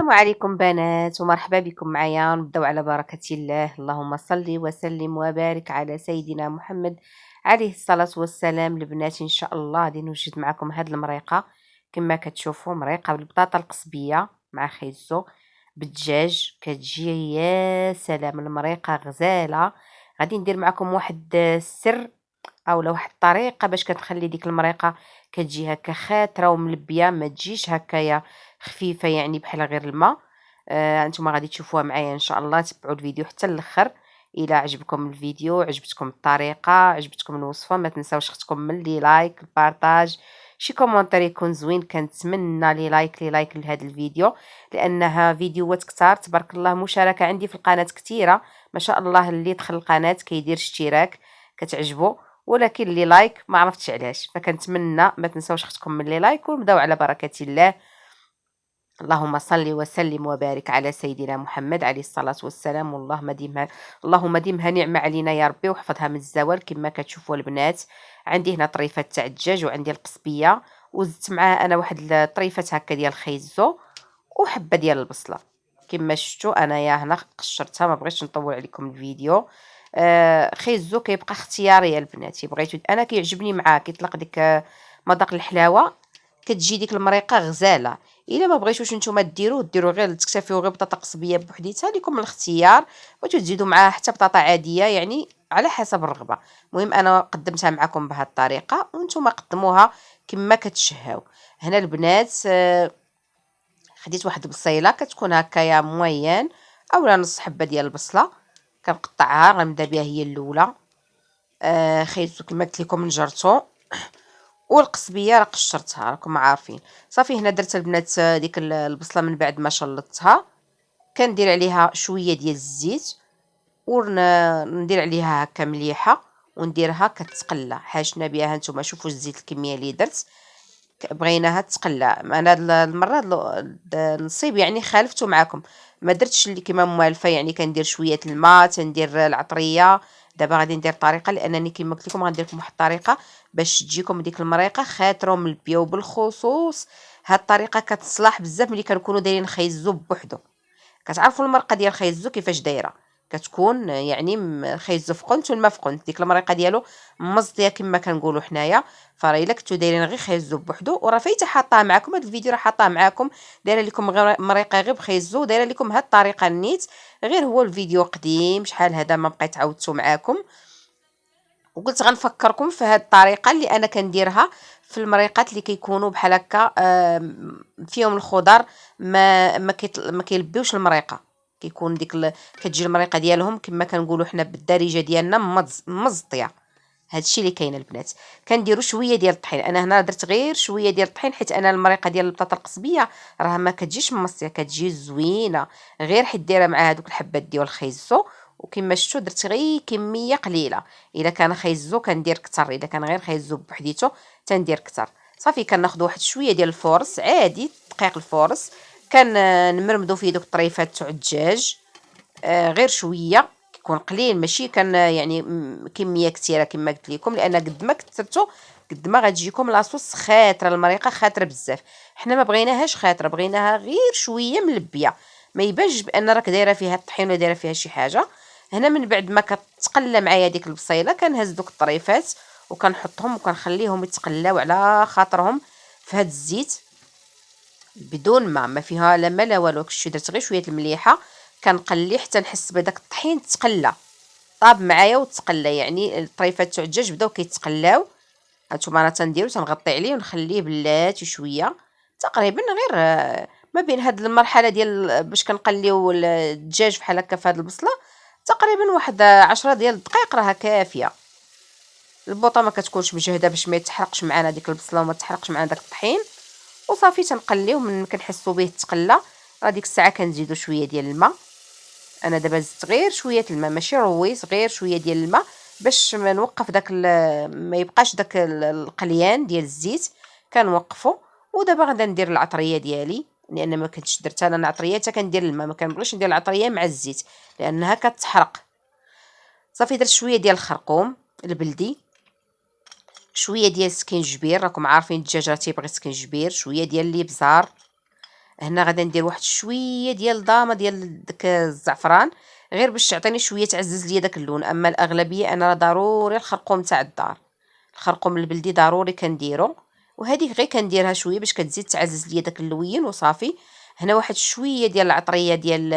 السلام عليكم بنات ومرحبا بكم معايا. نبداو على بركة الله. اللهم صل وسلم وبارك على سيدنا محمد عليه الصلاة والسلام. البنات ان شاء الله غادي نوجد معكم هاد المريقة كما كتشوفوا، مريقة بالبطاطا القصبية مع خيزو بالدجاج. كتجي يا سلام، المريقة غزالة. غادي ندير معكم واحد السر اولا واحد الطريقه باش كتخلي ديك المريقه كتجي هكا خاتره وملبيه، ما تجيش هكايا خفيفه يعني بحال غير الماء. انتم غادي تشوفوها معايا ان شاء الله. تبعوا الفيديو حتى الاخر. الى عجبكم الفيديو، عجبتكم الطريقه، عجبتكم الوصفه، ما تنساوش اختكم من لي لايك، البارطاج، شي كومونتير يكون زوين. كنتمنى لي لايك لهذا الفيديو، لانها فيديوهات كتار تبارك الله. مشاركه عندي في القناه كثيره ما شاء الله. اللي دخل القناه كيدير اشتراك كتعجبو، ولكن لي لايك ما عرفتش علاش. فكنتمنى ما تنساوش اختكم من لي لايك ونبداو على بركه الله. اللهم صل وسلم وبارك على سيدنا محمد عليه الصلاة والسلام. اللهم ديمها نعمة علينا يا ربي، وحفظها من الزوال. كما كتشوفوا البنات، عندي هنا طريفة تاع الدجاج وعندي القصبية، وزدت معاها انا واحد الطريفة هكا ديال الخيزو وحبة ديال البصلة. كما شفتوا انايا هنا قشرتها، ما بغيتش نطول عليكم الفيديو. خيزو كيبقى اختياري يا البنات. بغيتو انا كيعجبني معاه كيطلق ديك مذاق الحلاوه، كتجي ديك المريقه غزاله. الا ما بغيتوش نتوما ديروا غير تكتفيو غير بطاطا قصبيه بوحديتها، لكم الاختيار. بغيتو تزيدوا معاها حتى بطاطا عاديه، يعني على حسب الرغبه. المهم انا قدمتها معكم بهذه الطريقه، وانتم قدموها كما كتشهاو. هنا البنات خديت واحد البصيله كتكون هكايا موين، اولا نص حبه ديال البصله كنقطعها. غنبدا بها هي الاولى. خيطو كما قلت لكم نجرتو، والقصبيه راه قشرتها راكم عارفين. صافي هنا درت البنات ديك البصله من بعد ما شلطتها. كندير عليها شويه ديال الزيت وندير عليها هكا مليحه، ونديرها كتقلى. حاشنا بها نتوما شوفوا الزيت الكميه اللي درت، بغيناها تقلى. انا المره النصيب يعني خالفته معكم، ما درتش اللي كيما موالفه، يعني كندير شويه الماء تندير العطريه. دابا غادي ندير طريقه، لانني كيما قلت لكم غندير لكم واحد الطريقه باش تجيكم ديك المريقه خاطره ملبيه. وبالخصوص هاد الطريقه كتصلح بزاف ملي كنكونوا دايرين خيزو بوحدو. كتعرفوا المرقه ديال الخيزو كيفاش دايره؟ كتكون يعني خيزو فقنت والما فقنت، ديك المريقه ديالو مزطيه كما كنقولوا حنايا. فراه الا كنتو دايرين غير خيزو بوحدو، وراه فايته حاطاه معكم هذا الفيديو، راه حاطاه معكم دايره لكم غير مريقه غير بخيزو، دايره لكم هاد الطريقه النيت. غير هو الفيديو قديم شحال هذا ما بقيت عاودته معكم، وقلت غنفكركم في هذه الطريقه اللي انا كنديرها في المريقات اللي كيكونوا بحال هكا فيهم الخضر ما كيلبيوش المريقه. كيكون كتجي المريقه ديالهم كما كنقولوا حنا بالدارجه ديالنا مزطيه. هادشي اللي كاين البنات. كنديروا شويه ديال الطحين. انا هنا درت غير شويه ديال الطحين، حيت انا المريقه ديال البطاطا القصبيه راه ما كتجيش ممصيه، كتجي زوينه غير حيت دايره مع هذوك الحبات ديال الخيزو. وكما شفتوا درت غير كميه قليله. الا كان خيزو كندير كتر، الا كان غير خيزو بوحديتو تندير كتر. صافي كناخذ واحد شويه ديال الفورس عادي، دقيق الفورس. نمرمدو فيه دوك الطريفات تاع الدجاج. غير شويه كيكون قليل، ماشي كان يعني كميه كثيره كما قلت لكم، لان قد ما كثرتو قد ما غتجيكم لاصوص خاطره. المريقه خاطره بزاف، حنا ما بغيناهاش خاطره، بغيناها غير شويه ملبيه، ما يبانش بان راك دايره فيها الطحين ولا دايره فيها شي حاجه. هنا من بعد ما كتقلى معايا ديك البصيله كنهز دوك الطريفات وكنحطهم وكنخليهم يتقلاو على خاطرهم في هاد الزيت بدون ما فيها لا ما لا والو. كشتو درت غير شويه المليحه كنقلي حتى نحس بداك الطحين تقلى، طاب معايا وتقلى. يعني الطريفات تاع الدجاج بداو كيتقلاو. هانتوما انا تنديرو تنغطي عليه ونخليه بلاتي شويه تقريبا غير ما بين هاد المرحله ديال باش كنقليو الدجاج بحال هكا في هاد البصله. تقريبا واحد 10 ديال الدقائق راها كافيه. البوطه ما كتكونش مجهده باش ما يتحرقش معنا ديك البصله وما تحرقش معنا داك الطحين. وصافي تنقليوه من كنحسوا به تقلى. راه ديك الساعه كنزيدوا شويه ديال الماء. انا دابا زدت غير شويه الماء ماشي رويس، غير شويه ديال الماء باش ما نوقف ما يبقاش داك القليان ديال الزيت كنوقفو. ودابا غادا ندير العطريه ديالي، لان ما كنتش درت انا العطريه حتى كندير الماء. ما كنبغيش ندير العطريه مع الزيت لانها كتحرق. صافي درت شويه ديال الخرقوم البلدي، شويه ديال السكينجبير، راكم عارفين الدجاج راه تيبغي السكينجبير، شويه ديال الابزار. هنا غادي ندير واحد شويه ديال الضامه ديال داك الزعفران، غير باش تعطيني شويه تعزز ليا داك اللون. اما الاغلبيه انا ضروري الخرقوم تاع الدار، الخرقوم البلدي ضروري كنديرو، وهذيك غير كنديرها شويه باش كتزيد تعزز ليا داك اللوين وصافي. هنا واحد شويه ديال العطريه ديال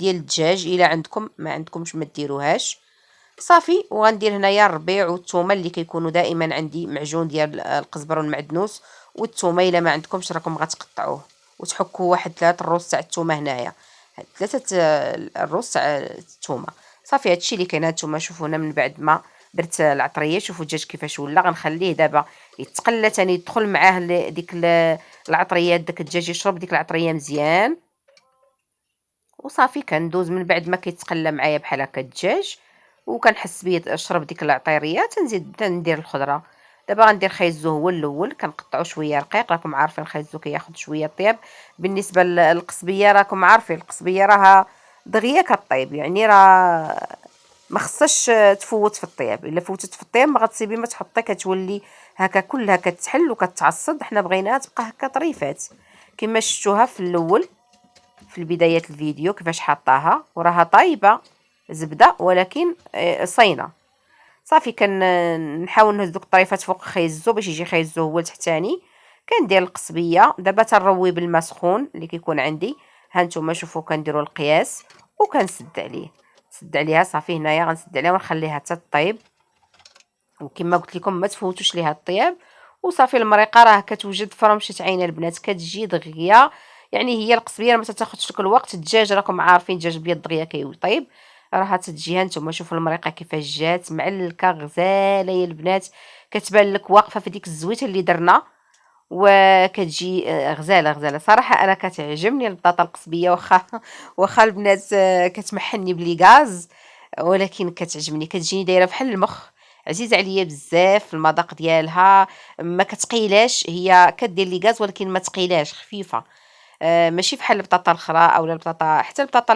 الدجاج، الا عندكم، ما عندكمش ما ديروهاش صافي. وغندير هنايا الربيع والثومه اللي كيكونوا دائما عندي، معجون ديال القزبر والمعدنوس والثومه. الا ما عندكمش راكم غتقطعوه وتحكوا واحد 3 الروس تاع الثومه هنايا، 3 الروس تاع الثومه صافي. هادشي اللي كاين. هاد الثومه شوفوا هنا من بعد ما درت العطريه، شوفوا الدجاج كيفاش ولا. غنخليه دابا يتقلى ثاني، يدخل معاه ديك العطريات، داك الدجاج يشرب ديك العطريه مزيان وصافي. كندوز من بعد ما كيتقلى معايا بحال هكا الدجاج وكنحس بيه شرب ديك العطيريه، تنزيد ندير الخضره. دابا غندير خيزو هو الاول، كنقطعو شويه رقيق. راكم عارفين الخيزو كياخذ شويه طياب. بالنسبه للقصبيه راكم عارفين القصبيه راها دغيا كطيب، يعني راه ما خصهاش تفوت في الطياب. الا فوتت في الطياب ما غتصيبي ما تحطي، كتولي هكا كلها كتحل وكتعصد. حنا بغيناها تبقى هكا طريفات كما شفتوها في الاول في بداية الفيديو كيفاش حطاها، وراها طايبة زبدة ولكن صينة صافي. كنحاول نهز دوك الطريفات فوق خيزو باش يجي خيزو هو تحتاني. كندير القصبية دابا تنروي بالماء سخون اللي كيكون عندي. ها نتوما شوفوا كنديروا القياس وكنسد عليه، نسد عليها صافي. هنايا غنسد عليها ونخليها حتى طيب، وكما قلت لكم ما تفوتوش ليها الطياب وصافي. المريقه راه كتوجد فرمشه عين البنات، كتجي دغيا. يعني هي القصبيه ما تاخذش لك الوقت. الدجاج راكم عارفين الدجاج بيض دغيا كيطيب، راه تتجيها. نتوما شوفوا المريقه كيفاش جات معلكه غزاله يا البنات، كتبان لك واقفه في ديك الزويته اللي درنا، وكتجي غزاله غزاله صراحه. انا كتعجبني البطاطا القصبيه، واخا البنات كتمحني بلي غاز، ولكن كتعجبني، كتجيني دايره بحال المخ. عزيزه عليا بزاف المذاق ديالها، ما كتقيلاش، هي كدير لي غاز ولكن ما تقيلاش، خفيفه. ماشي بحال البطاطا الاخرى او البطاطا، حتى البطاطا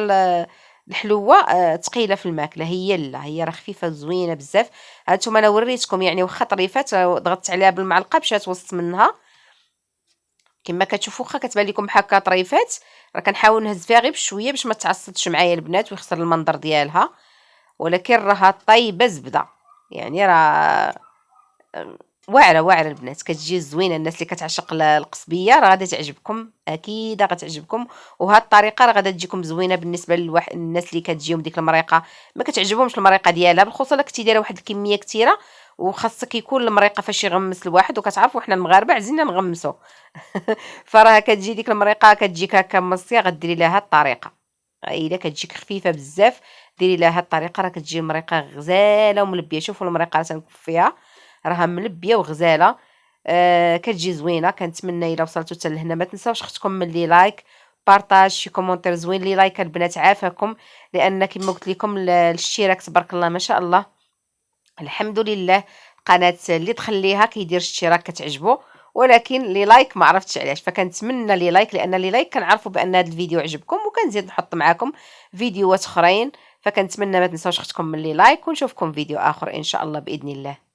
الحلوه ثقيله في الماكله. هي لا، هي راه خفيفه زوينه بزاف. هانتوما انا وريتكم يعني واخا طريفات ضغطت عليها بالمعلقه مشات وسط منها كما كتشوفوا. واخا كتبان لكم بحال هكا طريفات، راه كنحاول نهز فيها غير بشويه باش ما تعصدش معايا البنات ويخسر المنظر ديالها، ولكن راها طايبه زبده. يعني راه واعره واعره البنات، كتجي زوينه. الناس اللي كتعشق القصبيه راه غادي تعجبكم، اكيد غتعجبكم. وهاد الطريقه راه غادي تجيكم زوينه بالنسبه لواحد الناس اللي كتجيهم ديك المريقه ما كتعجبهمش المريقه ديالها، بالخصوص الا كنتي دايره واحد الكميه كثيره. وخاصك يكون المريقه فاش يغمس الواحد، وكتعرفوا حنا المغاربه عزينا نغمسوا. فراه كتجي ديك المريقه كتجيك هكا مصيه. غديري لها هاد الطريقه، الا كتجيك خفيفه بزاف ديري لها هاد الطريقه، راه كتجي المريقه غزاله وملبيه. شوفوا المريقه راه تنكفيها راها ملبيه وغزاله. كتجي زوينه. كنتمنى الا وصلتوا حتى لهنا ما تنساوش اختكم من لي لايك، بارطاج، شي كومونتير زوين. لي لايك البنات عافاكم، لان كما قلت لكم الاشتراك تبارك الله ما شاء الله الحمد لله. قناه اللي تخليها كيدير اشتراك كتعجبو، ولكن لي لايك ما عرفتش علاش. فكنتمنى لي لايك، لان لي لايك كنعرفوا بان هذا الفيديو عجبكم وكنزيد نحط معكم فيديوهات اخرين. فكنتمنى ما تنساوش اختكم من لي لايك، ونشوفكم فيديو اخر ان شاء الله باذن الله.